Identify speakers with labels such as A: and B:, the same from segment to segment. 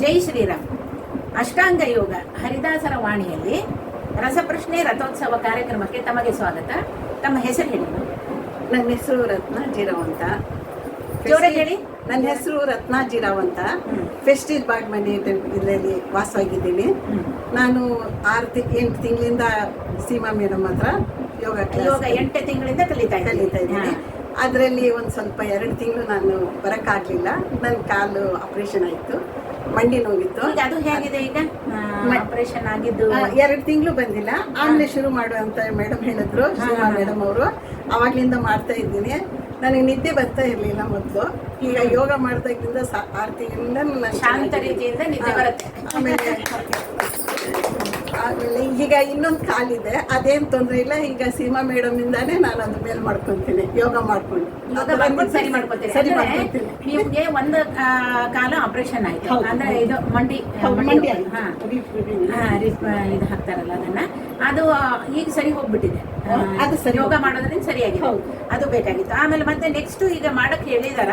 A: ಜೈ ಶ್ರೀರಾಮ್. ಅಷ್ಟಾಂಗ ಯೋಗ ಹರಿದಾಸರ ವಾಣಿಯಲ್ಲಿ ರಸಪ್ರಶ್ನೆ ರಥೋತ್ಸವ ಕಾರ್ಯಕ್ರಮಕ್ಕೆ ತಮಗೆ ಸ್ವಾಗತ. ತಮ್ಮ ಹೆಸರು ಹೇಳಿ.
B: ನನ್ನ ಹೆಸರು ರತ್ನ ಜೀರಾವ್ ಅಂತ.
A: ಜೋರಾಗಿ ಹೇಳಿ.
B: ನನ್ನ ಹೆಸರು ರತ್ನ ಜೀರಾವ್ ಅಂತ. ಫೆಸ್ಟಿಸ್ ಬಾಗ್ ಮನೆ ಇದರಲ್ಲಿ ವಾಸವಾಗಿದ್ದೀನಿ. ನಾನು 8 ತಿಂಗಳಿಂದ ಸೀಮಾ ಮೇಡಮ್ ಹತ್ರ ಯೋಗ
A: 8 ತಿಂಗಳಿಂದ ಕಲಿತಾ
B: ಇದ್ದೀನಿ. ಅದರಲ್ಲಿ ಒಂದು ಸ್ವಲ್ಪ 2 ತಿಂಗಳು ನಾನು ಬರೋಕ್ಕಾಗಲಿಲ್ಲ. ನನ್ನ ಕಾಲು ಆಪರೇಷನ್ ಆಯಿತು, ಮಂಡಿ ನೋವಿತ್ತು.
A: ಅದು ಹೇಗಿದೆ ಈಗ? ಆಪರೇಷನ್ ಆಗಿದ್ದು
B: 2 ತಿಂಗಳು ಬಂದಿಲ್ಲ. ಆಮೇಲೆ ಶುರು ಮಾಡುವಂತ ಮೇಡಮ್ ಹೇಳಿದ್ರು, ಸೀಮಾ ಮೇಡಮ್ ಅವರು. ಅವಾಗ್ಲಿಂದ ಮಾಡ್ತಾ ಇದ್ದೀನಿ. ನನಗೆ ನಿದ್ದೆ ಬರ್ತಾ ಇರಲಿಲ್ಲ ಮೊದಲು. ಈಗ ಯೋಗ ಮಾಡ್ದಾಗಿಂದ 6 ತಿಂಗಳಿಂದ
A: ಶಾಂತ ರೀತಿಯಿಂದ ನಿದ್ದೆ ಬರುತ್ತೆ.
B: ಆಮೇಲೆ ಈಗ ಇನ್ನೊಂದು ಕಾಲಿದೆ, ಅದೇನು ತೊಂದರೆ ಇಲ್ಲ. ಈಗ ಸೀಮಾ ಮೇಡಮ್ ಇಂದಾನೆ ನಾನು ಅದ್ರ ಮೇಲೆ ಮಾಡ್ಕೊಂತೀನಿ, ಯೋಗ ಮಾಡ್ಕೊಂಡು
A: ಸರಿ ಮಾಡ್ಕೊತೀನಿ. ನಿಮ್ಗೆ ಒಂದು ಕಾಲ ಆಪರೇಷನ್ ಆಯ್ತು ಅಂದ್ರೆ ಇದು ಮಂಡಿ ಇದು ಹಾಕ್ತಾರಲ್ಲ ಅದನ್ನ, ಅದು ಈಗ ಸರಿ ಹೋಗ್ಬಿಟ್ಟಿದೆ.
B: ಅದು ಸರಿ,
A: ಯೋಗ ಮಾಡೋದ್ರಿಂದ ಸರಿಯಾಗಿದೆ. ಅದು ಬೇಕಾಗಿತ್ತು. ಆಮೇಲೆ ಮತ್ತೆ ನೆಕ್ಸ್ಟ್ ಈಗ ಮಾಡಕ್ ಹೇಳಿದಾರ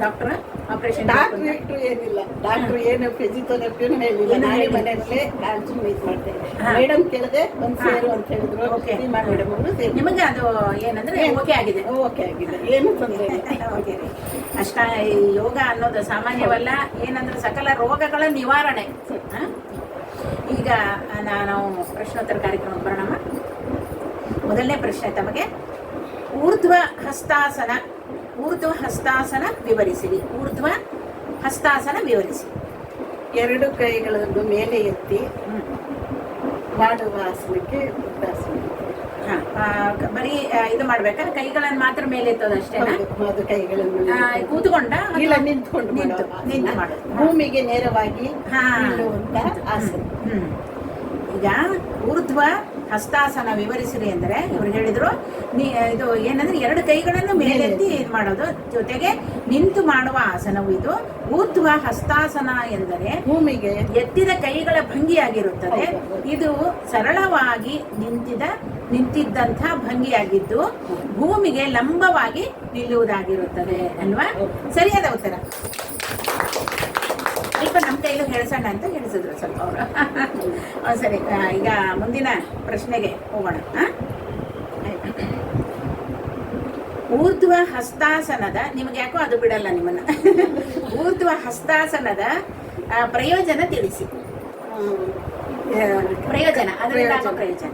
A: ಡಾಕ್ಟರ್? ಆಪರೇಷನ್
B: ಡಾಕ್ಟರ್ ಏನಿಲ್ಲ, ಡಾಕ್ಟರ್ ಏನು ಫಿಸಿಯೋಥೆರಪಿನೂ ಹೇಳಿಲ್ಲ. ನಾನೇ ಮನೆಯಲ್ಲೇ ಕಾನ್ಸಂಟ್ರೇಟ್ ಮಾಡ್ತೇನೆ. ಮೇಡಮ್ ಕೇಳಿದೆ, ಒಂದು ಸೇರು ಅಂತ ಹೇಳಿದ್ರು. ಸೀಮಾ ಮೇಡಮ್ ಅವರು
A: ನಿಮಗೆ ಅದು ಏನಂದ್ರೆ ಓಕೆ ಆಗಿದೆ?
B: ಓಕೆ ಆಗಿದೆ, ಏನು ತೊಂದರೆ ಇಲ್ಲ.
A: ಓಕೆ. ಅಷ್ಟ ಯೋಗ ಅನ್ನೋದು ಸಾಮಾನ್ಯವಲ್ಲ, ಏನಂದ್ರೆ ಸಕಲ ರೋಗಗಳ ನಿವಾರಣೆ. ಈಗ ನಾವು ಪ್ರಶ್ನೋತ್ತರ ಕಾರ್ಯಕ್ರಮಕ್ಕೆ ಬರೋಣ. ಮೊದಲನೇ ಪ್ರಶ್ನೆ ತಮಗೆ, ಊರ್ಧ್ವ ಹಸ್ತಾಸನ ವಿವರಿಸಿರಿ. ಊರ್ಧ್ವ ಹಸ್ತಾಸನ ವಿವರಿಸಿ.
B: 2 ಕೈಗಳನ್ನು ಮೇಲೆ ಎತ್ತಿ ಮಾಡುವ ಆಸನಕ್ಕೆ ಉದ್ದಾಸನ.
A: ಬರೀ ಇದು ಮಾಡ್ಬೇಕಾ? ಕೈಗಳನ್ನು ಮಾತ್ರ ಮೇಲೆ ಎತ್ತೋದಷ್ಟೇ?
B: ಅದು ಕೈಗಳನ್ನು
A: ಕೂತ್ಕೊಂಡ
B: ಇಲ್ಲ, ನಿಂತ್ಕೊಂಡು
A: ಮಾಡೋದು.
B: ಭೂಮಿಗೆ ನೇರವಾಗಿ ನಿಲ್ಲುವಂತ ಆಸನ.
A: ಈಗ ಊರ್ಧ್ವ ಹಸ್ತಾಸನ ವಿವರಿಸಿರಿ ಅಂದ್ರೆ ಇವ್ರು ಹೇಳಿದ್ರು, ಇದು ಏನಂದ್ರೆ 2 ಕೈಗಳನ್ನು ಮೇಲೆತ್ತಿ ಇದು ಮಾಡೋದು, ಜೊತೆಗೆ ನಿಂತು ಮಾಡುವ ಆಸನವು ಇದು. ಊರ್ಧ್ವ ಹಸ್ತಾಸನ ಎಂದರೆ
B: ಭೂಮಿಗೆ
A: ಎತ್ತಿದ ಕೈಗಳ ಭಂಗಿಯಾಗಿರುತ್ತದೆ. ಇದು ಸರಳವಾಗಿ ನಿಂತಿದ್ದಂಥ ಭಂಗಿಯಾಗಿದ್ದು ಭೂಮಿಗೆ ಲಂಬವಾಗಿ ನಿಲ್ಲುವುದಾಗಿರುತ್ತದೆ ಅಲ್ವಾ? ಸರಿಯಾದ ಉತ್ತರ. ಸ್ವಲ್ಪ ನಮ್ಮ ಕೈಲೂ ಹೇಳ್ಸೋಣ ಅಂತ ಹೇಳಿಸಿದ್ರು ಸ್ವಲ್ಪ ಅವರು. ಸರಿ, ಈಗ ಮುಂದಿನ ಪ್ರಶ್ನೆಗೆ ಹೋಗೋಣ. ಊರ್ಧ್ವ ಹಸ್ತಾಸನದ, ನಿಮಗೆ ಯಾಕೋ ಅದು ಬಿಡಲ್ಲ ನಿಮ್ಮನ್ನ. ಊರ್ಧ್ವ ಹಸ್ತಾಸನದ ಪ್ರಯೋಜನ ತಿಳಿಸಿ. ಪ್ರಯೋಜನ, ಅದರಿಂದ ಪ್ರಯೋಜನ.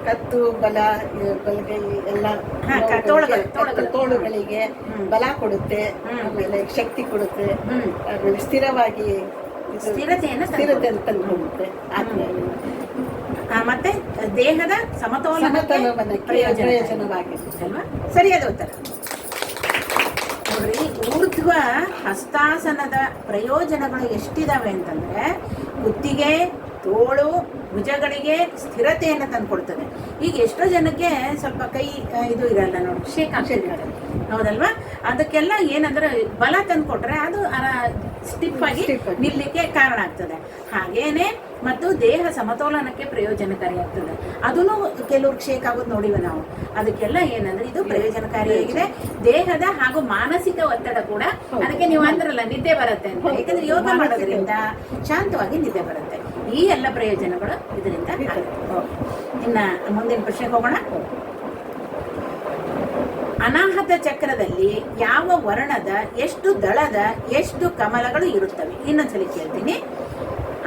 B: ಕತ್ತು ಬಲಗೈ ಎಲ್ಲ ತೋಳುಗಳಿಗೆ ಬಲ ಕೊಡುತ್ತೆ, ಆಮೇಲೆ ಶಕ್ತಿ ಕೊಡುತ್ತೆ, ಆಮೇಲೆ ಸ್ಥಿರತೆಯನ್ನು ತಂದುಕೊಡುತ್ತೆ.
A: ಮತ್ತೆ ದೇಹದ ಸಮತೋಲನಕ್ಕೆ
B: ಪ್ರಯೋಜನವಾಗಿದೆ
A: ಅಲ್ವಾ? ಸರಿಯಾದ ಉತ್ತರ. ನೋಡ್ರಿ, ಊರ್ಧ್ವ ಹಸ್ತಾಸನದ ಪ್ರಯೋಜನಗಳು ಎಷ್ಟಿದಾವೆ ಅಂತಂದ್ರೆ ಕುತ್ತಿಗೆ, ತೋಳು, ಭುಜಗಳಿಗೆ ಸ್ಥಿರತೆಯನ್ನು ತಂದುಕೊಡ್ತದೆ. ಈಗ ಎಷ್ಟೋ ಜನಕ್ಕೆ ಸ್ವಲ್ಪ ಕೈ ಇದು ಇರಲ್ಲ ನೋಡಿ, ಶೇಕ್ ಆಗ್ತಿರ್ತಾರೆ, ಹೌದಲ್ವಾ? ಅದಕ್ಕೆಲ್ಲ ಏನಂದ್ರೆ ಬಲ ತಂದುಕೊಟ್ರೆ ಅದು ಸ್ಟಿಫ್ ಆಗಿ ನಿಲ್ಲಕ್ಕೆ ಕಾರಣ ಆಗ್ತದೆ. ಹಾಗೇನೆ ಮತ್ತು ದೇಹ ಸಮತೋಲನಕ್ಕೆ ಪ್ರಯೋಜನಕಾರಿಯಾಗ್ತದೆ. ಅದನ್ನು ಕೆಲವ್ರಿಗೆ ಶೇಕ್ ಆಗೋದು ನೋಡಿವೆ ನಾವು. ಅದಕ್ಕೆಲ್ಲ ಏನಂದ್ರೆ ಇದು ಪ್ರಯೋಜನಕಾರಿಯಾಗಿದೆ. ದೇಹದ ಹಾಗೂ ಮಾನಸಿಕ ಒತ್ತಡ ಕೂಡ, ಅದಕ್ಕೆ ನೀವು ಅಂದ್ರಲ್ಲ ನಿದ್ದೆ ಬರುತ್ತೆ ಅಂತ, ಯಾಕಂದ್ರೆ ಯೋಗ ಮಾಡೋದ್ರಿಂದ ಶಾಂತವಾಗಿ ನಿದ್ದೆ ಬರುತ್ತೆ. ಈ ಎಲ್ಲ ಪ್ರಯೋಜನಗಳು ಇದರಿಂದ ಆಗುತ್ತೆ. ಇನ್ನ ಮುಂದಿನ ಪ್ರಶ್ನೆಗೆ ಹೋಗೋಣ. ಅನಾಹತ ಚಕ್ರದಲ್ಲಿ ಯಾವ ವರ್ಣದ, ಎಷ್ಟು ದಳದ, ಎಷ್ಟು ಕಮಲಗಳು ಇರುತ್ತವೆ? ಇನ್ನೊಂದ್ಸಲಿ ಕೇಳ್ತೀನಿ.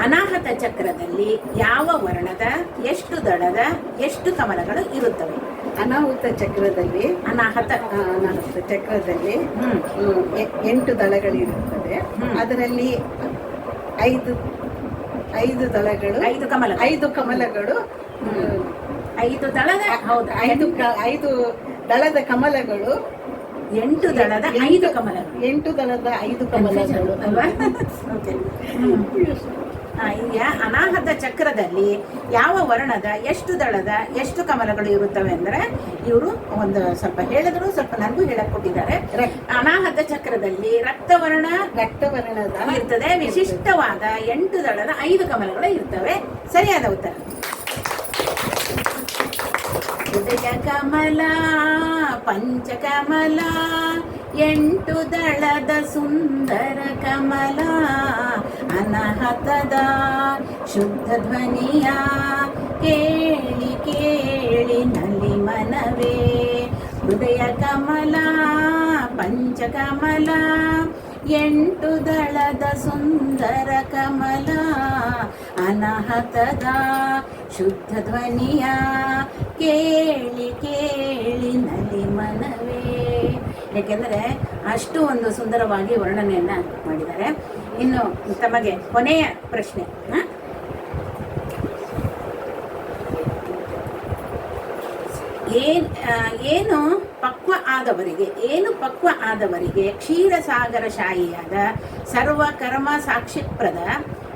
A: ಅನಾಹತ ಚಕ್ರದಲ್ಲಿ ಯಾವ ವರ್ಣದ, ಎಷ್ಟು ದಳದ, ಎಷ್ಟು ಕಮಲಗಳು ಇರುತ್ತವೆ?
B: ಅನಾಹುತ ಚಕ್ರದಲ್ಲಿ ಅನಾಹುತ ಚಕ್ರದಲ್ಲಿ 8 ದಳಗಳಿರುತ್ತವೆ. ಅದರಲ್ಲಿ 5 ದಳಗಳು, 5 ಕಮಲಗಳು,
A: 5 ದಳದ, ಹೌದು,
B: 5 ದಳದ ಕಮಲಗಳು,
A: 8 ದಳದ 5 ಕಮಲಗಳು,
B: 8 ದಳದ 5 ಕಮಲಗಳು
A: ಅಲ್ವಾ? ಈಗ ಅನಾಹತ ಚಕ್ರದಲ್ಲಿ ಯಾವ ವರ್ಣದ, ಎಷ್ಟು ದಳದ, ಎಷ್ಟು ಕಮಲಗಳು ಇರುತ್ತವೆ ಅಂದ್ರೆ ಇವರು ಒಂದು ಸ್ವಲ್ಪ ಹೇಳಿದ್ರು, ಸ್ವಲ್ಪ ನನಗೂ ಹೇಳಕ್ ಕೊಟ್ಟಿದ್ದಾರೆ. ಅನಾಹತ ಚಕ್ರದಲ್ಲಿ ರಕ್ತವರ್ಣದ ಇರ್ತದೆ. ವಿಶಿಷ್ಟವಾದ 8 ದಳದ 5 ಕಮಲಗಳು ಇರ್ತವೆ. ಸರಿಯಾದ ಉತ್ತರ. ಹೃದಯ ಕಮಲ, ಪಂಚಕಮಲ, 8 ದಳದ ಸುಂದರ ಕಮಲ, ಅನಾಹತದ ಶುದ್ಧ ಧ್ವನಿಯ ಕೇಳಿ ಕೇಳಿ ನಲ್ಲಿ ಮನವೇ ಹೃದಯ ಕಮಲ ಪಂಚಕಮಲ 8 ದಳದ ಸುಂದರ ಕಮಲ ಅನಾಹತದ ಶುದ್ಧ ಧ್ವನಿಯ ಕೇಳಿ ಕೇಳಿ ನಲ್ಲಿ ಮನವೇ. ಏಕೆಂದರೆ ಅಷ್ಟು ಒಂದು ಸುಂದರವಾಗಿ ವರ್ಣನೆಯನ್ನು ಮಾಡಿದ್ದಾರೆ. ಇನ್ನು ತಮಗೆ ಕೊನೆಯ ಪ್ರಶ್ನೆ, ಏನು ಪಕ್ವ ಆದವರಿಗೆ ಕ್ಷೀರಸಾಗರ ಶಾಹಿಯಾದ ಸರ್ವ ಕರ್ಮ ಸಾಕ್ಷಿಪ್ರದ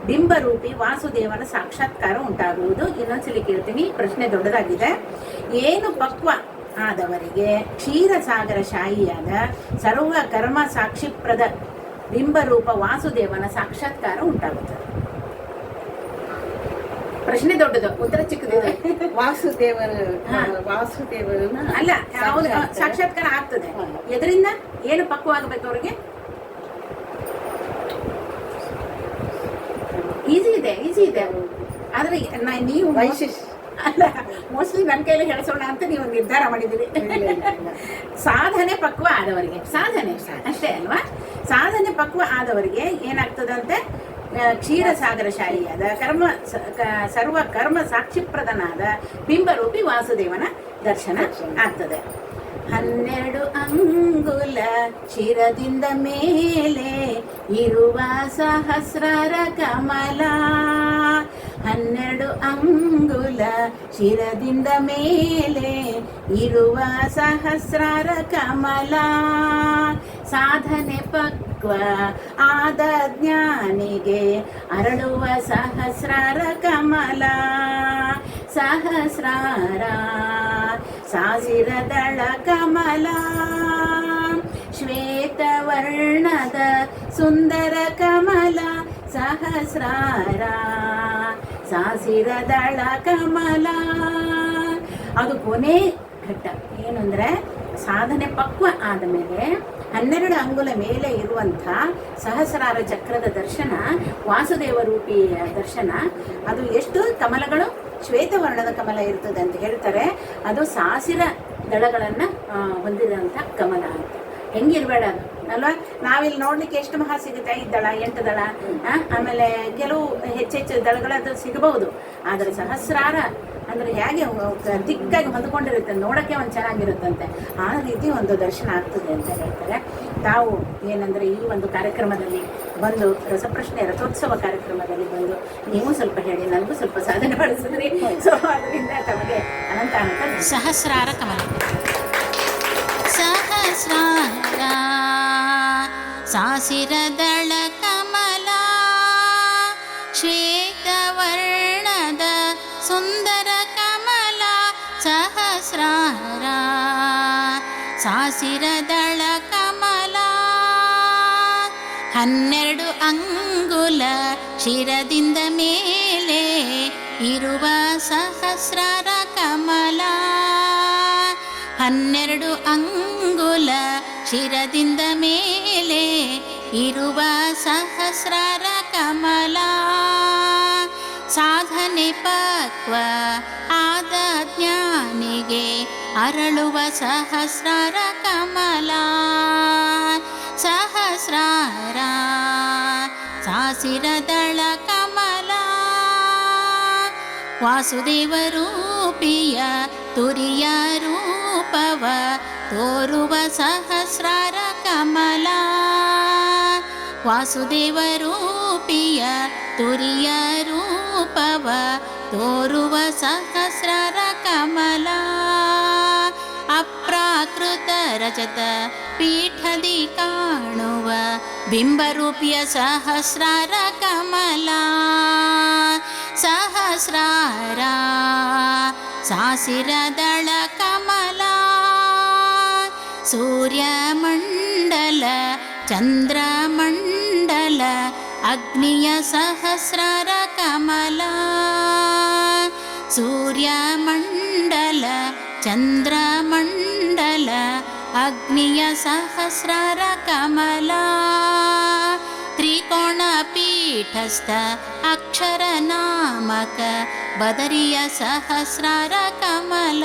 A: ಬಿಂಬರೂಪಿ ವಾಸುದೇವನ ಸಾಕ್ಷಾತ್ಕಾರ ಉಂಟಾಗುವುದು. ಇನ್ನೊಂದ್ಸಲಿ ಕೇಳ್ತೀನಿ, ಪ್ರಶ್ನೆ ದೊಡ್ಡದಾಗಿದೆ. ಏನು ಪಕ್ವ ಆದವರಿಗೆ ಕ್ಷೀರಸಾಗರ ಶಾಹಿಯಾದ ಸರ್ವ ಕರ್ಮ ಸಾಕ್ಷಿಪ್ರದ ಬಿಂಬರೂಪ ವಾಸುದೇವನ ಸಾಕ್ಷಾತ್ಕಾರ ಉಂಟಾಗುತ್ತದೆ. ಪ್ರಶ್ನೆ ದೊಡ್ಡದು, ಉತ್ತರ ಚಿಕ್ಕದಿದೆ.
B: ವಾಸುದೇವರನ್ನ
A: ಅಲ್ಲ, ಸಾಕ್ಷಾತ್ಕಾರ ಆಗ್ತದೆ. ಎದರಿಂದ ಏನು ಪಕ್ವ ಆಗಬೇಕು ಅವ್ರಿಗೆ? ಈಸಿ ಇದೆ. ಆದ್ರೆ ನೀವು ಅಲ್ಲ, ಮೋಸ್ಟ್ಲಿ ನನ್ನ ಕೈಲಿ ಹೇಳಿಸೋಣ ಅಂತ ನೀವು ನಿರ್ಧಾರ ಮಾಡಿದ್ದೀರಿ. ಸಾಧನೆ ಪಕ್ವ ಆದವರಿಗೆ, ಸಾಧನೆ ಅಷ್ಟೇ ಅಲ್ವಾ? ಸಾಧನೆ ಪಕ್ವ ಆದವರಿಗೆ ಏನಾಗ್ತದಂತೆ? ಕ್ಷೀರಸಾಗರ ಶಾಹಿಯಾದ ಸರ್ವ ಕರ್ಮ ಸಾಕ್ಷಿಪ್ರದನಾದ ಬಿಂಬರೂಪಿ ವಾಸುದೇವನ ದರ್ಶನ ಆಗ್ತದೆ. 12 ಅಂಗುಲ ಶಿರದಿಂದ ಮೇಲೆ ಇರುವ ಸಹಸ್ರಾರ ಕಮಲ, 12 ಅಂಗುಲ ಶಿರದಿಂದ ಮೇಲೆ ಇರುವ ಸಹಸ್ರಾರ ಕಮಲ, ಸಾಧನೆ ಪಕ್ವ ಆದ ಜ್ಞಾನಿಗೆ ಅರಳುವ ಸಹಸ್ರಾರ ಕಮಲ, ಸಹಸ್ರಾರ ಸಾಸಿರದಳ ಕಮಲ, ಶ್ವೇತವರ್ಣದ ಸುಂದರ ಕಮಲ, ಸಹಸ್ರಾರ ಸಾಸಿರದಳ ಕಮಲ. ಅದು ಕೊನೆ ಘಟ್ಟ. ಏನು ಅಂದರೆ, ಸಾಧನೆ ಪಕ್ವ ಆದ ಮೇಲೆ 12 ಅಂಗುಲ ಮೇಲೆ ಇರುವಂಥ ಸಹಸ್ರಾರ ಚಕ್ರದ ದರ್ಶನ, ವಾಸುದೇವ ರೂಪಿಯ ದರ್ಶನ. ಅದು ಎಷ್ಟು ಕಮಲಗಳು? ಶ್ವೇತವರ್ಣದ ಕಮಲ ಇರ್ತದೆ ಅಂತ ಹೇಳ್ತಾರೆ. ಅದು ಸಾಸಿರ ದಳಗಳನ್ನು ಹೊಂದಿರುವಂಥ ಕಮಲ ಅಂತ. ಹೆಂಗಿರ್ಬೇಡ ಅದು ಅಲ್ವಾ? ನಾವಿಲ್ಲಿ ನೋಡ್ಲಿಕ್ಕೆ ಎಷ್ಟು ಮಹಾ ಸಿಗುತ್ತೆ? 5 ದಳ 8 ದಳ, ಆಮೇಲೆ ಕೆಲವು ಹೆಚ್ಚೆಚ್ಚು ದಳಗಳದ್ದು ಸಿಗಬಹುದು. ಆದರೆ ಸಹಸ್ರಾರ ಅಂದರೆ ಹೇಗೆ ದಿಕ್ಕಾಗಿ ಹೊಂದ್ಕೊಂಡಿರುತ್ತೆ, ನೋಡೋಕ್ಕೆ ಒಂದು ಚೆನ್ನಾಗಿರುತ್ತಂತೆ. ಆ ರೀತಿ ಒಂದು ದರ್ಶನ ಆಗ್ತದೆ ಅಂತ ಹೇಳ್ತಾರೆ. ತಾವು ಏನಂದರೆ ಈ ಒಂದು ಕಾರ್ಯಕ್ರಮದಲ್ಲಿ ಬಂದು, ರಸಪ್ರಶ್ನೆ ರಥೋತ್ಸವ ಕಾರ್ಯಕ್ರಮದಲ್ಲಿ ಬಂದು ನೀವು ಸ್ವಲ್ಪ ಹೇಳಿ, ನನಗೂ ಸ್ವಲ್ಪ ಸಾಧನೆ ಮಾಡಿಸಿದ್ರಿ. ಸೊ ಅದರಿಂದ ತಮಗೆ ಅನಂತ
C: ಸಹಸ್ರಾರ ಕಮಲ, ಸಹಸ್ರಾರ ಸಾಸಿರದಳ ಕಮಲ, ಶ್ವೇತವರ್ಣದ ಸುಂದರ ಕಮಲ, ಸಹಸ್ರಾರ ಸಾಸಿರದಳ ಕಮಲ, 12 ಅಂಗುಲ ಶಿರದಿಂದ ಮೇಲೆ ಇರುವ ಸಹಸ್ರಾರ ಕಮಲ, 12 ಅಂಗುಲ ಶಿರದಿಂದ ಮೇಲೆ ಇರುವ ಸಹಸ್ರಾರ ಕಮಲ, ಸಾಧನೆ ಪಕ್ವ ಆದ ಜ್ಞಾನಿಗೆ ಅರಳುವ ಸಹಸ್ರಾರ ಕಮಲ, ಸಹಸ್ರಾರ ಸಾಸಿರದಳ ಕಮಲ, ವಾಸುದೇವ ರೂಪಿಯ ತುರಿಯ ರೂಪವ ತೋರುವ ಸಹಸ್ರಾರ ಕಮಲ, ವಾಸುದೇವ ರೂಪಿಯ ತುರಿಯ ರೂಪವ ತೋರುವ ಸಹಸ್ರಾರ ಕಮಲ, ಅಪ್ರಾಕೃತ ರಜತ ಪೀಠದಿ ಕಾಣುವ ಬಿಂಬರೂಪಿಯ ಸಹಸ್ರಾರ ಕಮಲ, ಸಹಸ್ರಾರ ಸಾಸಿರದಳ ಕಮಲ, ಸೂರ್ಯಮಂಡಲ ಚಂದ್ರಮಂಡಲ ಅಗ್ನಿಯ ಸಹಸ್ರಾರ ಕಮಲ, ಸೂರ್ಯಮಂಡಲ ಚಂದ್ರಮಂಡಲ ಅಗ್ನಿಯ ಸಹಸ್ರಾರ ಕಮಲ, ತ್ರಿಕೋಣ ಪೀಠಸ್ಥ ಅಕ್ಷರ ನಾಮಕ ಬದರಿಯ ಸಹಸ್ರಾರ ಕಮಲ.